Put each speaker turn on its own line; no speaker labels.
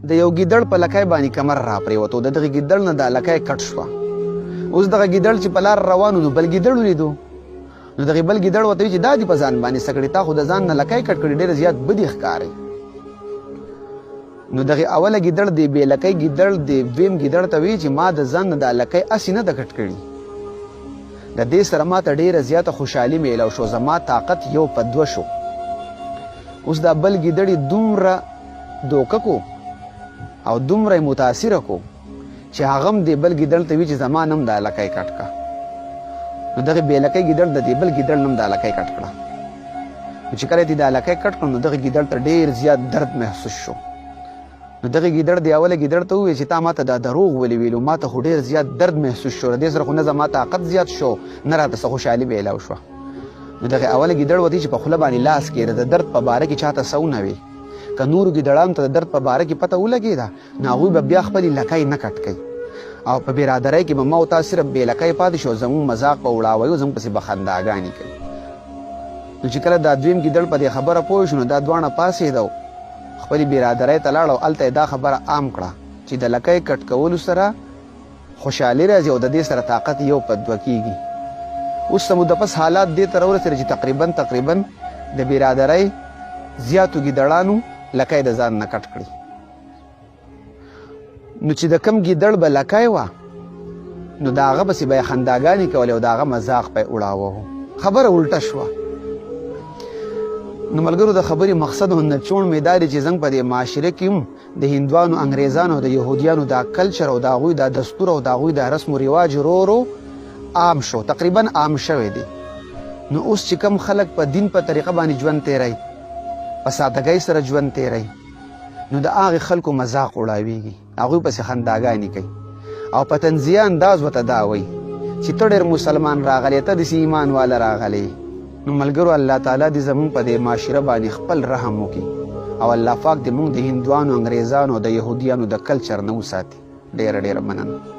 د یو ګیدړ په لکۍ باندې کمر را پرېوتو. د دغه ګیدړ نه دا لکۍ کټ شوه. اوس دغه ګیدړ چې په لار روان و نو بل ګیدړ ولیدو. نو دغه بل ګیدړ ورته وایي چې دا دې په ځان باندې څه کړي؟ تا خو د ځان نه لکۍ کټ کړي، ډېره زیات بدې ښکاري. نو دغه اوله ګیدړ دی بې لکۍ ګیدړ دی دویم ګیدړ ته وایي چې ما د ځان نه دا لکۍ هسې نه ده کټ کړي. د دې سره ما ته ډېره زیاته خوشحالي میلاو شو، زما طاقت یو په دوه شو. اوس دا بل ګیدړ یې دومره دوکه کو او دومره یې متاثره کو چې هغه هم دې بل ګیدړ ته وي چې زما نه هم دا لکۍ کټ کړه. نو دغه بې لکۍ ګیدړ د دې بل ګیدړ نه هم دا لکۍ کټ کړه. نو چې کله یې دا لکۍ کټ کړه نو دغه ګیدړ ته ډېر زیات درد محسوس شو. نو دغه ګیدړ د اوله ګیدړ ته وویل چې تا ما ته دا دروغ ولې ویلو؟ ما ته خو ډېر زیات درد محسوس شو، د دې سره خو نه زما طاقت زیات شو نه راته څه خوشحالي میلاو شوه. نو دغه اوله ګیدړ ورته چې په خوله باندې لاس کېږده، د درد په باره کې چاته څه ونه وي. که نورو ګیدړانو ته د درد په باره کې پته ولګېده نو هغوی به بیا خپلې لکۍ نه کټ کوي او په برادرۍ کې به ما او تا صرف بې لکۍ پاتې شو، زموږ مذاق به وړاوی او زموږ پسې به خنداګانې کوي. نو چې کله دا دویم ګیدړ په دې خبره پوه شو نو دا دواړه پاڅېده او خپلې برادرۍ ته لاړ او هلته یې دا خبره عام کړه چې د لکۍ کټ کولو سره خوشحالي راځي او د دې سره طاقت یو په دوه کېږي. اوس څه موده پس حالات دې ته راورسېده چې تقریبا د برادرۍ زیاتو ګیدړانو لکۍ د ځان نه کټ کړي. نو چې د کم ګیدړ به لکۍ وه نو د هغه پسې به یې خنداګانې کولې او د هغه مذاق به یې وړاوه. خبره الټه شوه. نو ملګرو د خبرې مقصد او نچوړ مې دا دی چې زموږ په دې معاشره کې هم د هندوانو، انګریزانو او د یهودیانو دا کلچر او د هغوی دا دستور او د هغوی دا رسم و رواج ورو عام شو، تقریبا عام شوی دی. نو اوس چې کم خلک په دین په طریقه باندې ژوند تیروي، په سادګۍ سره ژوند تیروي، نو د هغې خلکو مذاق وړاویږي، هغوی پسې خنداګانې کوي او په طنزیه انداز ورته دا وایي چې ته ډېر مسلمان راغلی، ته داسې ایمان والا راغلی. نو ملګرو الله تعالی دې زموږ په دې معاشره باندې خپل رحم وکړي او الله پاک دې موږ د هندوانو، انګریزانو او د یهودیانو د کلچر نه وساتي. ډېره مننه.